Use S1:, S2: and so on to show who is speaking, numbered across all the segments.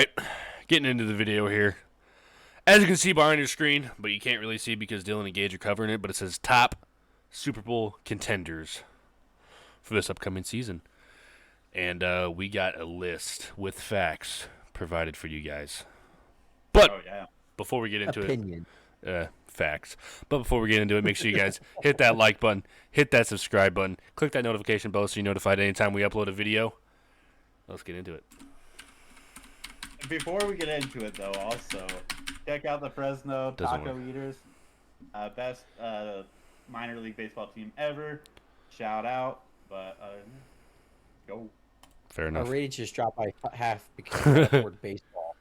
S1: right, getting into the video here. As you can see behind your screen, but you can't really see because Dylan and Gage are covering it, but it says top Super Bowl contenders for this upcoming season. And we got a list with facts provided for you guys. But before we get into facts. But before we get into it, make sure you guys hit that like button, hit that subscribe button, click that notification bell so you're notified anytime we upload a video. Let's get into it.
S2: Before we get into it, though, also check out the Fresno Taco Eaters, best minor league baseball team ever. Shout out, but go.
S1: Fair enough.
S3: Our ratings just dropped by half because we afford baseball.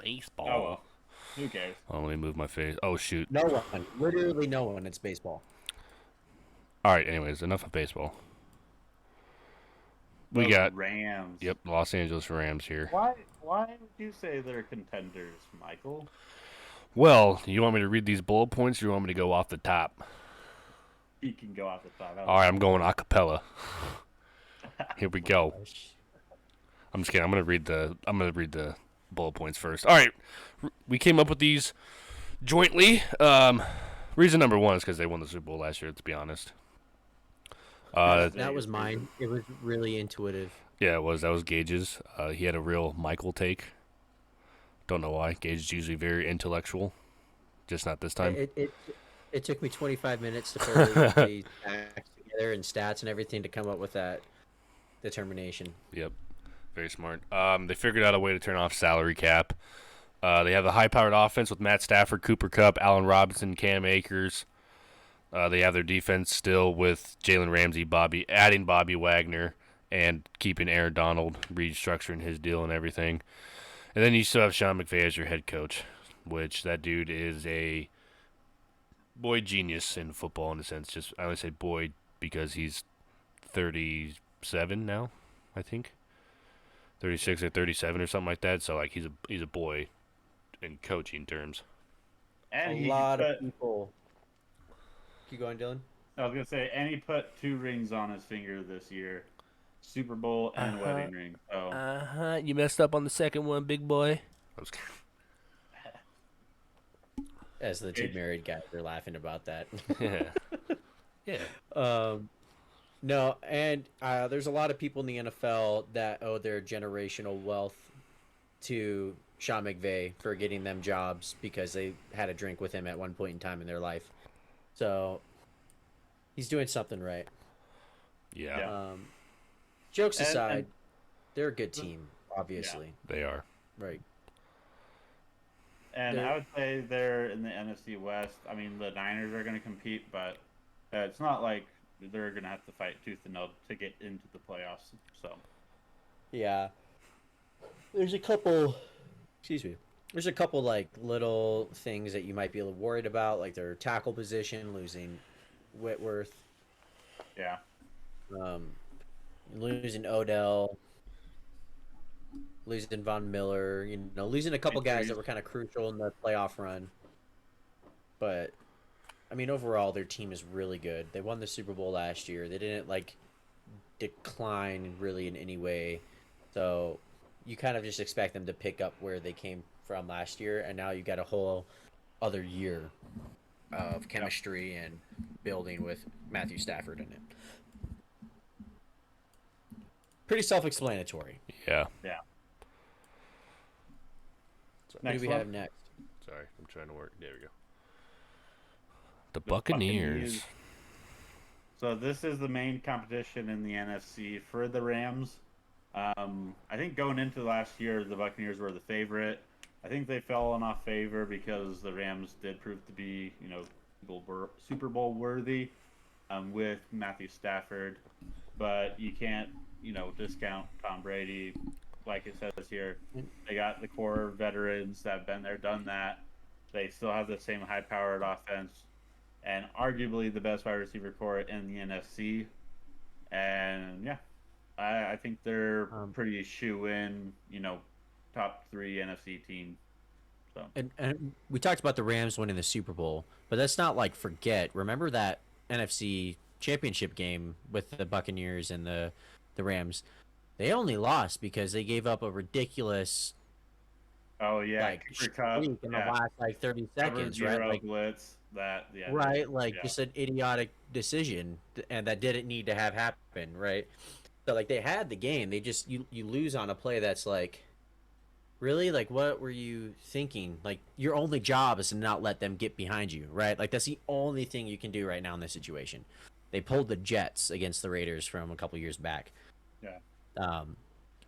S1: Baseball.
S2: Oh well, who cares?
S1: Oh, let me move my face. Oh shoot.
S3: No one, literally no one. It's baseball.
S1: All right. Anyways, enough of baseball. We got
S2: Rams.
S1: Yep, Los Angeles Rams here.
S2: Why would you say they're contenders, Michael?
S1: Well, you want me to read these bullet points, or you want me to go off the top?
S2: You can go off the top.
S1: All right, I'm going a cappella. Here we go. I'm just kidding. I'm gonna read the bullet points first. All right, we came up with these jointly. Reason number one is because they won the Super Bowl last year. To be honest.
S3: That was mine. It was really intuitive.
S1: Yeah, it was. That was Gage's. He had a real Michael take. Don't know why. Gage is usually very intellectual, just not this time.
S3: It took me 25 minutes to put the facts together and stats and everything to come up with that determination.
S1: Yep, very smart. They figured out a way to turn off salary cap. They have the high-powered offense with Matt Stafford, Cooper Kupp, Allen Robinson, Cam Akers. They have their defense still with Jalen Ramsey, adding Bobby Wagner, and keeping Aaron Donald, restructuring his deal and everything. And then you still have Sean McVay as your head coach, which that dude is a boy genius in football in a sense. Just I only say boy because he's 37 now, I think. 36 or 37 or something like that. So like he's a boy in coaching terms.
S2: And
S3: a lot of people. Keep going, Dylan.
S2: I was gonna say, and he put 2 rings on his finger this year, Super Bowl and wedding ring. So.
S1: You messed up on the second one, big boy.
S3: As the 2 married guys are laughing about that.
S1: Yeah.
S3: No, and there's a lot of people in the NFL that owe their generational wealth to Sean McVay for getting them jobs because they had a drink with him at one point in time in their life. So he's doing something right.
S1: Yeah.
S3: Jokes aside, they're a good team, obviously.
S1: Yeah, they are.
S3: Right.
S2: And I would say they're in the NFC West. I mean, the Niners are going to compete, but it's not like they're going to have to fight tooth and nail to get into the playoffs. So.
S3: Yeah. There's a couple. Excuse me. There's a couple like little things that you might be a little worried about, like their tackle position, losing Whitworth.
S2: Yeah.
S3: Losing Odell. Losing Von Miller. Losing a couple guys that were kind of crucial in the playoff run. But, I mean, overall, their team is really good. They won the Super Bowl last year. They didn't decline really in any way. So you kind of just expect them to pick up where they came from last year, and now you got a whole other year of chemistry and building with Matthew Stafford in it. Pretty self-explanatory.
S1: Yeah.
S2: Yeah.
S3: So what do we have next?
S1: Sorry, I'm trying to work. There we go. The Buccaneers.
S2: So this is the main competition in the NFC for the Rams. I think going into last year, the Buccaneers were the favorite. I think they fell off favor because the Rams did prove to be, Super Bowl worthy with Matthew Stafford. But you can't, discount Tom Brady. Like it says here, they got the core veterans that have been there, done that. They still have the same high-powered offense and arguably the best wide receiver core in the NFC. And, yeah, I think they're pretty shoe-in, top 3 NFC team. So.
S3: And we talked about the Rams winning the Super Bowl, but let's not forget. Remember that NFC Championship game with the Buccaneers and the Rams? They only lost because they gave up a ridiculous
S2: Oh yeah,
S3: like
S2: Cooper Kupp,
S3: streak in the
S2: yeah,
S3: last like 30
S2: cover
S3: seconds, right?
S2: zero
S3: Like
S2: blitz. That yeah,
S3: right, like
S2: yeah,
S3: just an idiotic decision, and that didn't need to have happened, right? So like they had the game, they just you lose on a play that's like really like what were you thinking? Like your only job is to not let them get behind you, right? Like that's the only thing you can do right now in this situation. They pulled the Jets against the Raiders from a couple years back.
S2: yeah.
S3: Um,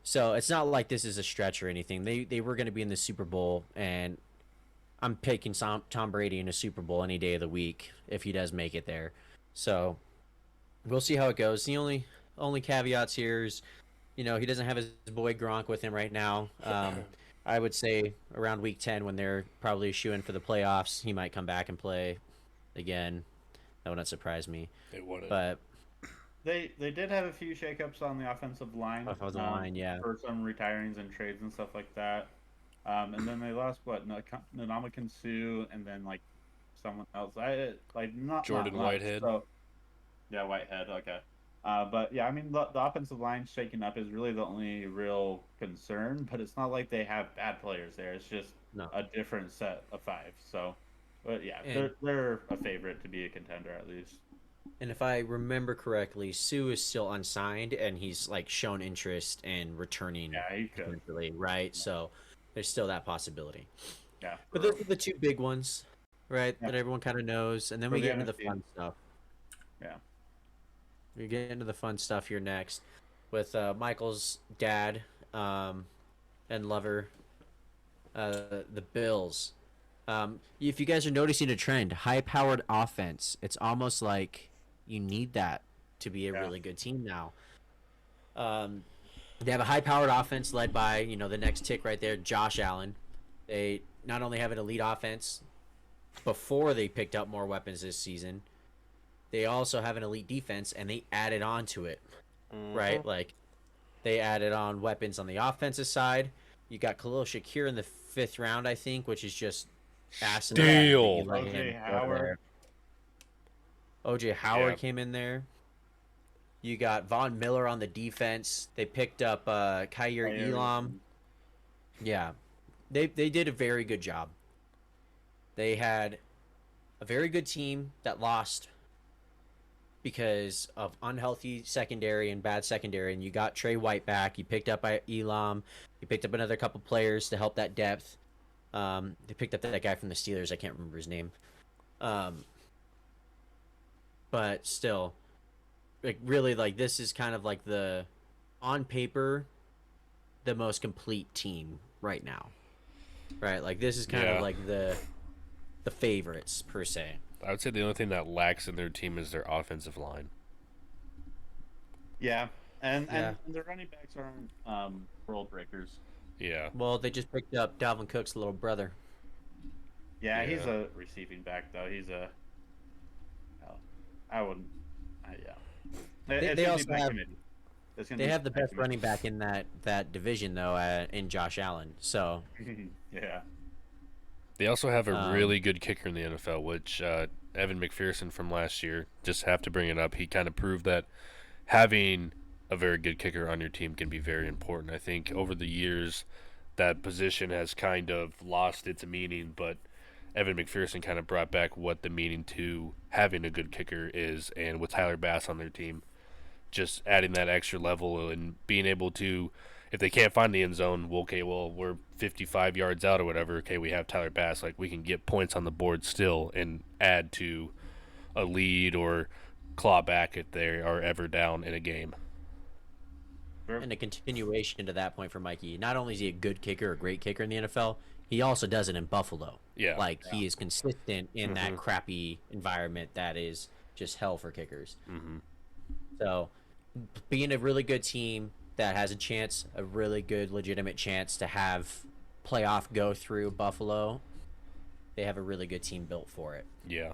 S3: so it's not like this is a stretch or anything. They were going to be in the Super Bowl, and I'm picking Tom Brady in a Super Bowl any day of the week if he does make it there. So we'll see how it goes. The only caveats here is, he doesn't have his boy Gronk with him right now. I would say around week 10 when they're probably shooing for the playoffs, he might come back and play again. That wouldn't surprise me.
S1: It wouldn't.
S3: But
S2: They did have a few shakeups on the offensive line.
S3: offensive line, yeah.
S2: For some retirings and trades and stuff like that. And then they lost Nanamakan Sue, and then like someone else. Not
S1: Jordan
S2: much,
S1: Whitehead.
S2: So, yeah, Whitehead. Okay. But yeah, I mean the offensive line shaking up is really the only real concern. But it's not like they have bad players there. It's just a different set of five. So, but yeah, they're a favorite to be a contender at least.
S3: And if I remember correctly, Sue is still unsigned, and he's like shown interest in returning.
S2: Yeah, he could.
S3: Potentially, right? So there's still that possibility.
S2: Yeah.
S3: But those are the two big ones, right?
S2: Yeah.
S3: That everyone kind of knows, and then
S2: For
S3: we
S2: the
S3: get into the
S2: NFC.
S3: fun stuff.
S2: Yeah.
S3: We get into the fun stuff here next with Michael's dad and lover, the Bills. If you guys are noticing a trend, high-powered offense, it's almost like you need that to be a really good team now. They have a high-powered offense led by, the next tick right there, Josh Allen. They not only have an elite offense before they picked up more weapons this season, they also have an elite defense, and they added on to it, right? Like, they added on weapons on the offensive side. You got Khalil Shakir in the 5th round, I think, which is just asinine.
S1: Steal.
S2: OJ
S3: Howard came in there. You got Von Miller on the defense. They picked up Kyer Elam. Yeah. They did a very good job. They had a very good team that lost because of unhealthy secondary and bad secondary, and you got Trey White back. You picked up Elam. You picked up another couple players to help that depth. They picked up that guy from the Steelers. I can't remember his name. But still, like really, like this is kind of like on paper, the most complete team right now, right? Like this is kind of like the favorites per se.
S1: I would say the only thing that lacks in their team is their offensive line.
S2: Yeah, and their running backs aren't world breakers.
S1: Yeah.
S3: Well, they just picked up Dalvin Cook's little brother.
S2: Yeah, he's a receiving back though. He's a. I wouldn't. Yeah.
S3: They also have. They have the best running back in that division though, in Josh Allen. So.
S2: Yeah.
S1: They also have a really good kicker in the NFL, which Evan McPherson from last year, just have to bring it up. He kind of proved that having a very good kicker on your team can be very important. I think over the years that position has kind of lost its meaning, but Evan McPherson kind of brought back what the meaning to having a good kicker is, and with Tyler Bass on their team, just adding that extra level and being able to, if they can't find the end zone, we're 55 yards out or whatever. Okay, we have Tyler Bass. Like, we can get points on the board still and add to a lead or claw back if they are ever down in a game.
S3: And a continuation to that point for Mikey. Not only is he a good kicker, a great kicker in the NFL, he also does it in Buffalo.
S1: Yeah.
S3: Like, he is consistent in that crappy environment that is just hell for kickers.
S1: Mm-hmm.
S3: So, being a really good team that has a really good, legitimate chance to have playoff go through Buffalo, they have a really good team built for it.
S1: Yeah.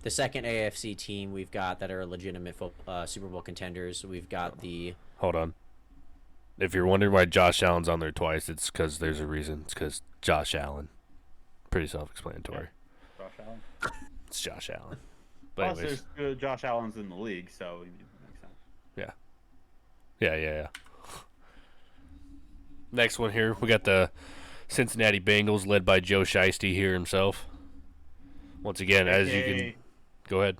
S3: The second AFC team we've got that are legitimate Super Bowl contenders, we've got the...
S1: Hold on. If you're wondering why Josh Allen's on there twice, it's because there's a reason. It's because Josh Allen. Pretty self-explanatory.
S2: Josh Allen.
S1: It's Josh Allen. But
S2: plus, there's Josh Allen's in the league, so it makes sense.
S1: Yeah. Yeah. Next one here, we got the Cincinnati Bengals led by Joe Shiesty here himself. Once again, as you can... Go ahead.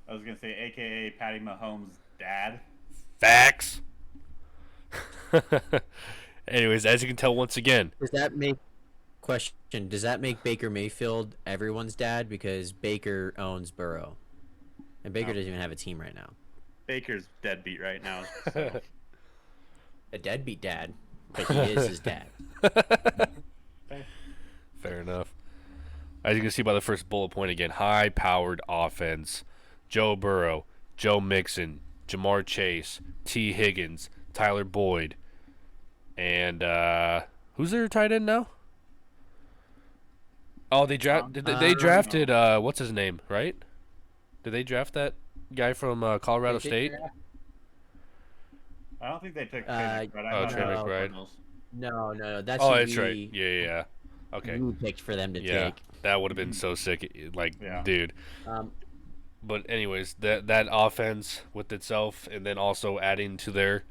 S2: I was going to say, a.k.a. Patty Mahomes' dad.
S1: Facts! Anyways, as you can tell, once again...
S3: Does that make Baker Mayfield everyone's dad? Because Baker owns Burrow. And Baker doesn't even have a team right now.
S2: Baker's deadbeat right now. So.
S3: A deadbeat dad, but he is his dad.
S1: Fair enough. As you can see by the first bullet point again, high-powered offense. Joe Burrow, Joe Mixon, Jamar Chase, T. Higgins, Tyler Boyd, and who's their tight end now? Oh, they drafted what's his name, right? Did they draft that guy from Colorado State?
S2: I don't think they took
S1: Trey McBride.
S3: No. That's
S1: that's right. Yeah. Okay.
S3: You picked for them to take.
S1: That would have been so sick. Dude. But anyways, that offense with itself, and then also adding to their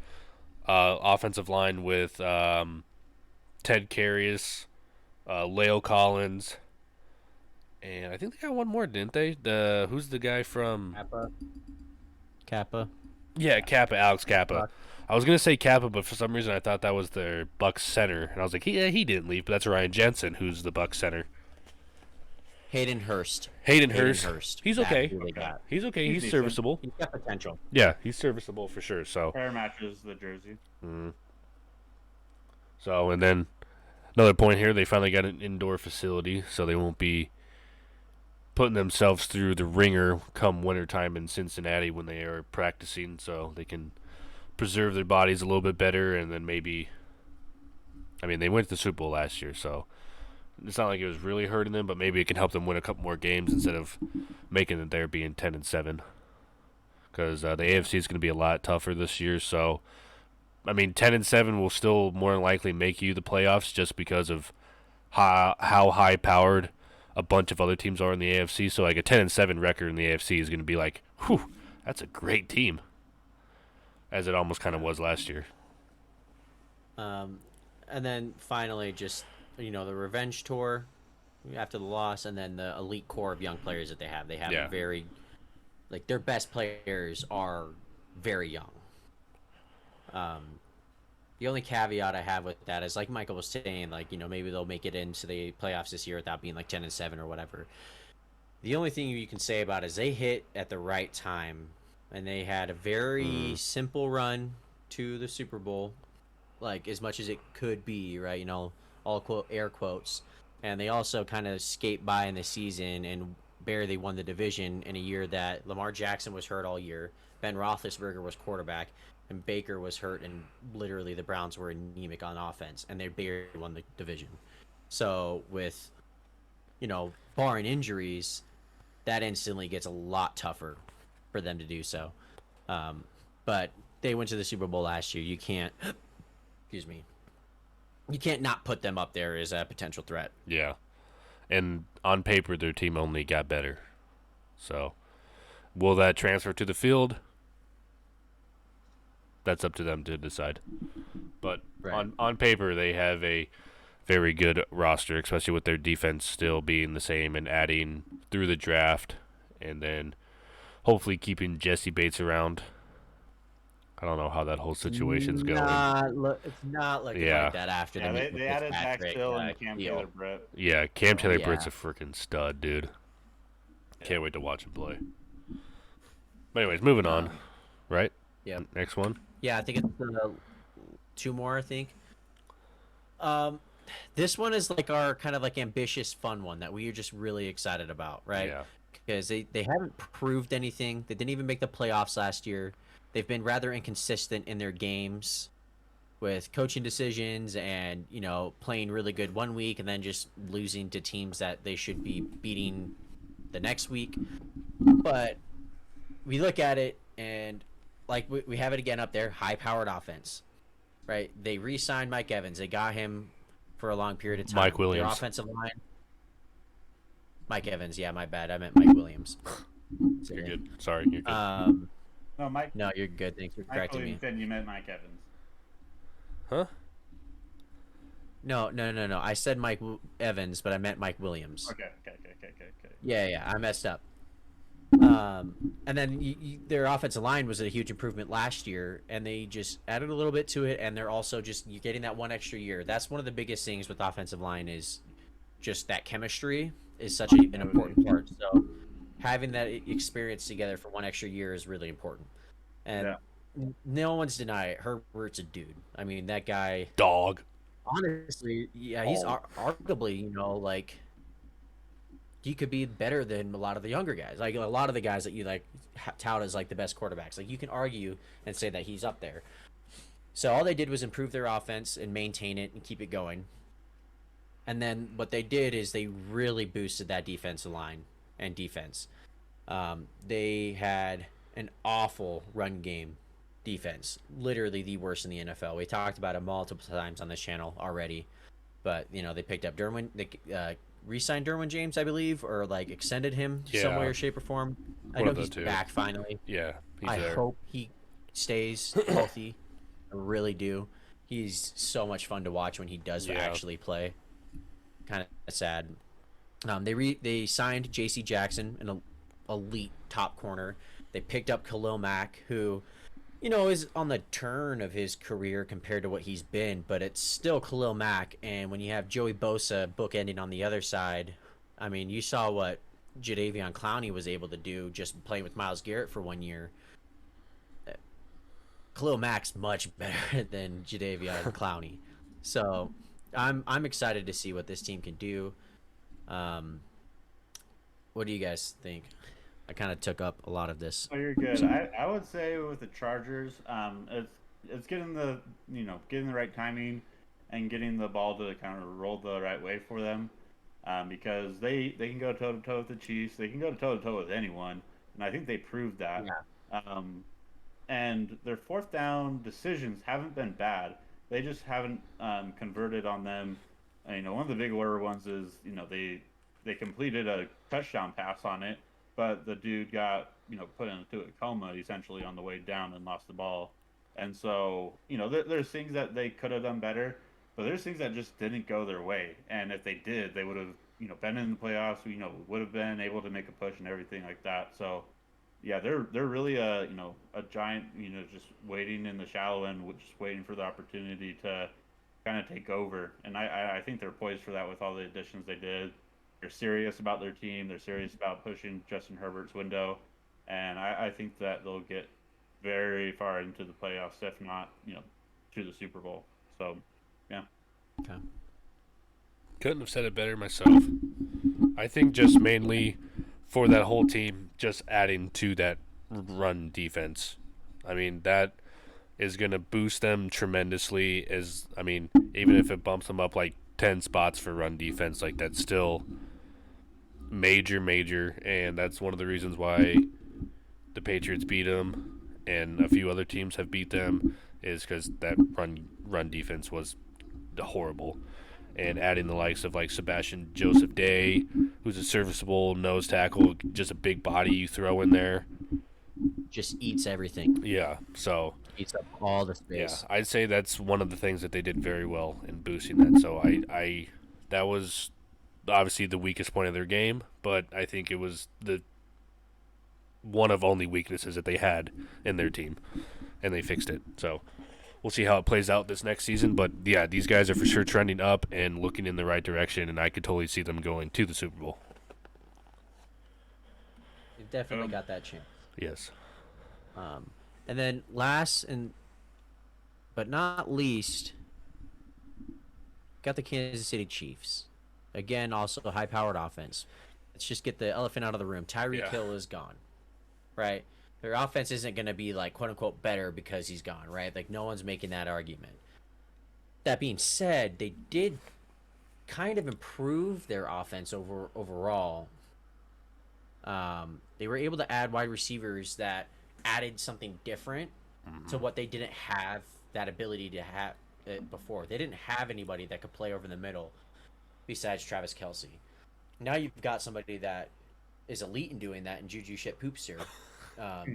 S1: offensive line with Ted Karras, Leo Collins, and I think they got one more, didn't they? Who's the guy from
S3: Kappa?
S1: Yeah, Kappa, Alex Kappa. I was gonna say Kappa, but for some reason I thought that was their Bucs center, and I was like, he didn't leave, but that's Ryan Jensen, who's the Bucs center.
S3: Hayden Hurst.
S1: He's okay. He's okay. He's serviceable.
S3: He's got potential.
S1: Yeah, he's serviceable for sure. So
S2: fair matches the jersey.
S1: So, and then another point here, they finally got an indoor facility, so they won't be putting themselves through the ringer come wintertime in Cincinnati when they are practicing, so they can preserve their bodies a little bit better, and then maybe, I mean, they went to the Super Bowl last year, so it's not like it was really hurting them, but maybe it can help them win a couple more games instead of making it there being 10-7. Because the AFC is going to be a lot tougher this year. So, I mean, 10-7 will still more than likely make you the playoffs just because of how high-powered a bunch of other teams are in the AFC. So, like a 10-7 record in the AFC is going to be like, whew, that's a great team, as it almost kind of was last year.
S3: And then finally, just the revenge tour after the loss, and then the elite core of young players that they have. They have a very, their best players are very young. The only caveat I have with that is, like Michael was saying, maybe they'll make it into the playoffs this year without being 10-7 or whatever. The only thing you can say about it is they hit at the right time, and they had a very simple run to the Super Bowl, as much as it could be, right? All air quotes, and they also kind of skate by in the season and barely won the division in a year that Lamar Jackson was hurt all year, Ben Roethlisberger was quarterback, and Baker was hurt, and literally the Browns were anemic on offense, and they barely won the division. So with, barring injuries, that instantly gets a lot tougher for them to do so. But they went to the Super Bowl last year. You can't, you can't not put them up there as a potential threat.
S1: Yeah. And on paper, their team only got better. So, will that transfer to the field? That's up to them to decide. But on paper, they have a very good roster, especially with their defense still being the same and adding through the draft, and then hopefully keeping Jesse Bates around. I don't know how that whole situation's going.
S3: It's not looking like that after
S2: they added Max Hill and Cam Taylor-Britt.
S1: Yeah, Cam Taylor-Britt's a freaking stud, dude. Can't wait to watch him play. But anyways, moving on, right?
S3: Yeah.
S1: Next one?
S3: Yeah, I think it's 2 more, I think. This one is our kind of ambitious, fun one that we are just really excited about, right?
S1: Yeah.
S3: Because they haven't proved anything. They didn't even make the playoffs last year. They've been rather inconsistent in their games with coaching decisions and, playing really good one week and then just losing to teams that they should be beating the next week. But we look at it and, we have it again up there, high-powered offense, right? They re-signed Mike Evans. They got him for a long period of time.
S1: Mike Williams.
S3: Their offensive line. Mike Evans, yeah, my bad. I meant Mike Williams.
S1: You're good. Sorry, you're good.
S3: No, you're good. Thanks for correcting me.
S2: Then you meant Mike Evans.
S1: Huh?
S3: No. I said Evans, but I meant Mike Williams.
S2: Okay.
S3: Yeah, I messed up. And then their offensive line was a huge improvement last year, and they just added a little bit to it, and they're also just you're getting that one extra year. That's one of the biggest things with offensive line is just that chemistry is such an important part. So having that experience together for one extra year is really important. And no one's denying it. Herbert's a dude. I mean, that guy.
S1: Dog.
S3: Honestly, yeah, he's arguably, like he could be better than a lot of the younger guys. Like a lot of the guys that you like tout as like the best quarterbacks. Like you can argue and say that he's up there. So all they did was improve their offense and maintain it and keep it going. And then what they did is they really boosted that defensive line and defense. They had an awful run game defense, literally the worst in the NFL. We talked about it multiple times on this channel already, but they picked up Derwin. They re-signed Derwin James, I believe, or like extended him some way or shape or form. I know he's back finally.
S1: Yeah,
S3: I hope he stays healthy. I really do. He's so much fun to watch when he does actually play. Kind of sad. They signed J.C. Jackson, an elite top corner. They picked up Khalil Mack, who is on the turn of his career compared to what he's been, but it's still Khalil Mack. And when you have Joey Bosa bookending on the other side, I mean, you saw what Jadeveon Clowney was able to do just playing with Myles Garrett for 1 year. Khalil Mack's much better than Jadeveon Clowney. So I'm excited to see what this team can do. What do you guys think? I kind of took up a lot of this.
S2: Oh, you're good. I would say with the Chargers, it's getting the getting the right timing and getting the ball to kind of roll the right way for them, because they can go toe to toe with the Chiefs. They can go toe to toe with anyone, and I think they proved that. Yeah. And their fourth down decisions haven't been bad. They just haven't converted on them. One of the big order ones is they completed a touchdown pass on it, but the dude got put into a coma essentially on the way down and lost the ball. And so there's things that they could have done better, but there's things that just didn't go their way. And if they did, they would have been in the playoffs. Would have been able to make a push and everything like that. So yeah, they're really a giant just waiting in the shallow end, just waiting for the opportunity to kind of take over. And I think they're poised for that with all the additions they did. They're serious about their team. They're serious about pushing Justin Herbert's window, and I think that they'll get very far into the playoffs, if not, to the Super Bowl. So, yeah.
S3: Okay.
S1: Couldn't have said it better myself. I think just mainly for that whole team, just adding to that run defense. I mean, that is going to boost them tremendously. Even if it bumps them up like 10 spots for run defense, like that's still major, and that's one of the reasons why the Patriots beat them and a few other teams have beat them, is because that run defense was horrible. And adding the likes of like Sebastian Joseph Day, who's a serviceable nose tackle, just a big body you throw in there,
S3: just eats everything.
S1: Yeah, so
S3: eats up all the space.
S1: Yeah, I'd say that's one of the things that they did very well in boosting that. So I that was obviously the weakest point of their game, but I think it was the one of only weaknesses that they had in their team, and they fixed it. So we'll see how it plays out this next season. But yeah, these guys are for sure trending up and looking in the right direction, and I could totally see them going to the Super Bowl.
S3: They've definitely got that chance.
S1: Yes.
S3: And then last but not least, got the Kansas City Chiefs. Again, also a high-powered offense. Let's just get the elephant out of the room. Tyreek Hill is gone, right? Their offense isn't going to be like quote-unquote better because he's gone, right? Like no one's making that argument. That being said, they did kind of improve their offense overall. They were able to add wide receivers that added something different to what they didn't have that ability to have before. They didn't have anybody that could play over the middle besides Travis Kelce. Now you've got somebody that is elite in doing that in Juju Smith-Schuster.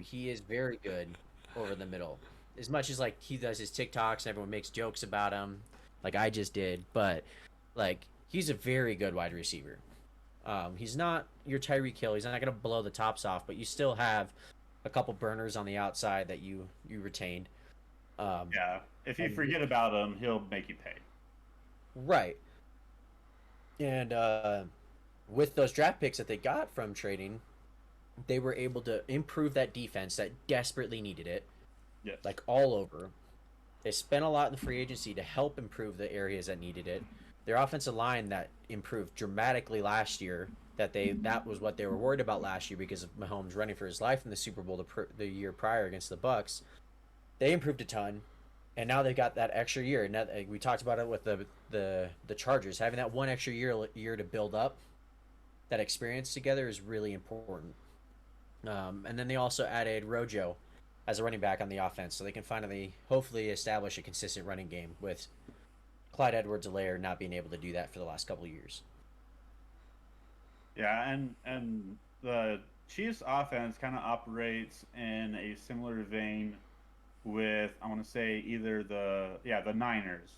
S3: He is very good over the middle. As much as like he does his TikToks and everyone makes jokes about him, like I just did, but like he's a very good wide receiver. He's not your Tyreek Hill. He's not going to blow the tops off, but you still have a couple burners on the outside that you retained.
S2: Yeah, if you forget about him, he'll make you pay.
S3: Right. And with those draft picks that they got from trading, they were able to improve that defense that desperately needed it.
S2: Yes.
S3: Like all over. They spent a lot in the free agency to help improve the areas that needed it. Their offensive line that improved dramatically last year, that was what they were worried about last year because of Mahomes running for his life in the Super Bowl the year prior against the Bucks. They improved a ton, and now they got that extra year. And we talked about it with the Chargers. Having that one extra year to build up that experience together is really important. And then they also added Rojo as a running back on the offense, so they can finally, hopefully, establish a consistent running game with Clyde Edwards-Helaire not being able to do that for the last couple of years.
S2: Yeah, and the Chiefs' offense kind of operates in a similar vein with, I want to say, either the Niners,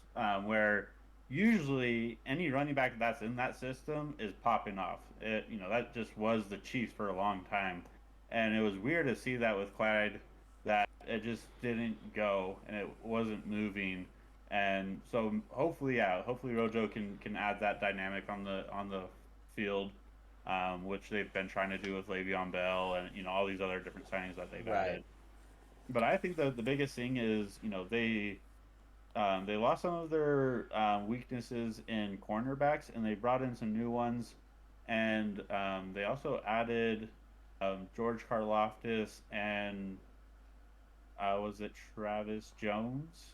S2: where usually any running back that's in that system is popping off. That just was the Chiefs for a long time, and it was weird to see that with Clyde, that it just didn't go and it wasn't moving. And so hopefully Rojo can add that dynamic on the field, which they've been trying to do with Le'Veon Bell and all these other different signings that they've added. But I think the biggest thing is they lost some of their weaknesses in cornerbacks, and they brought in some new ones, and they also added George Karlaftis and was it Travis Jones?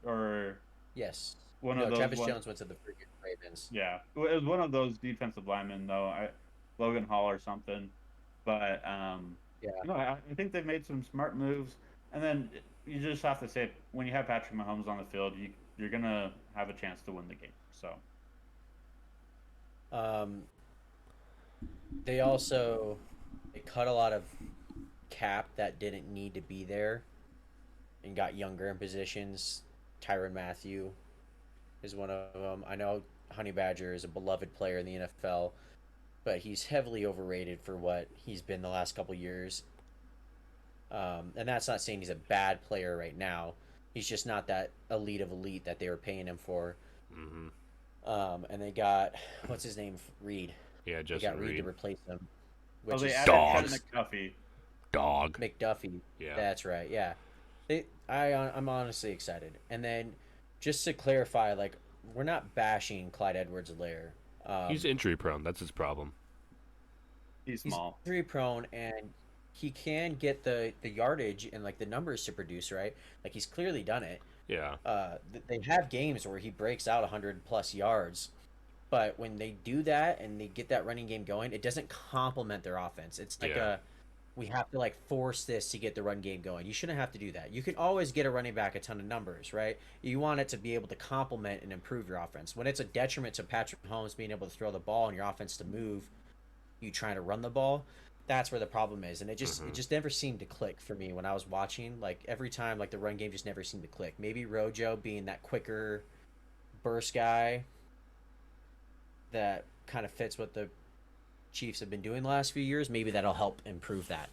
S2: Or
S3: yes,
S2: one of those.
S3: Travis Jones went to the freaking Ravens.
S2: Yeah, it was one of those defensive linemen, though. Logan Hall or something. But I think they've made some smart moves. And then you just have to say, when you have Patrick Mahomes on the field, you're gonna have a chance to win the game. So.
S3: They cut a lot of cap that didn't need to be there, and got younger in positions. Tyrann Mathieu is one of them. I know Honey Badger is a beloved player in the NFL, but he's heavily overrated for what he's been the last couple years. And that's not saying he's a bad player right now. He's just not that elite of elite that they were paying him for.
S1: Mm-hmm.
S3: And they got, what's his name? Reed.
S1: Yeah,
S3: They got Reed to replace him.
S2: They added
S1: Dogs.
S2: McDuffie.
S3: McDuffie.
S1: Yeah.
S3: That's right, yeah. I'm honestly excited. And then, just to clarify, like, we're not bashing Clyde Edwards-Helaire.
S1: He's injury prone. That's his problem.
S2: He's small.
S3: He's injury prone, and he can get the yardage and like the numbers to produce, right? Like, he's clearly done it.
S1: Yeah.
S3: They have games where he breaks out 100+ yards, but when they do that and they get that running game going, it doesn't complement their offense. It's like we have to like force this to get the run game going. You shouldn't have to do that. You can always get a running back a ton of numbers, right? You want it to be able to complement and improve your offense. When it's a detriment to Patrick Mahomes being able to throw the ball and your offense to move, you trying to run the ball, that's where the problem is. And it just never seemed to click for me when I was watching. Like, every time, like, the run game just never seemed to click. Maybe Rojo being that quicker burst guy that kind of fits what the Chiefs have been doing the last few years, maybe that'll help improve that.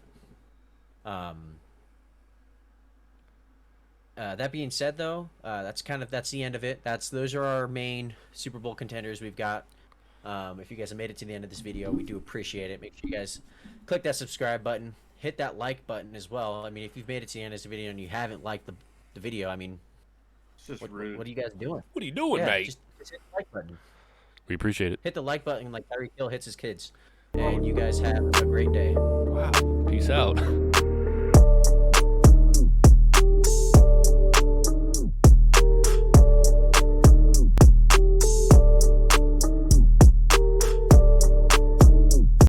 S3: That being said, though, that's the end of it. Those are our main Super Bowl contenders we've got. If you guys have made it to the end of this video, we do appreciate it. Make sure you guys click that subscribe button, hit that like button as well. I mean, if you've made it to the end of this video and you haven't liked the video, I mean,
S2: It's just
S3: what
S2: rude.
S3: are you guys doing?
S1: What are you doing, mate?
S3: Just hit the like button.
S1: We appreciate it.
S3: Hit the like button like Tyreek Hill hits his kids. And you guys have a great day.
S1: Wow. Peace out.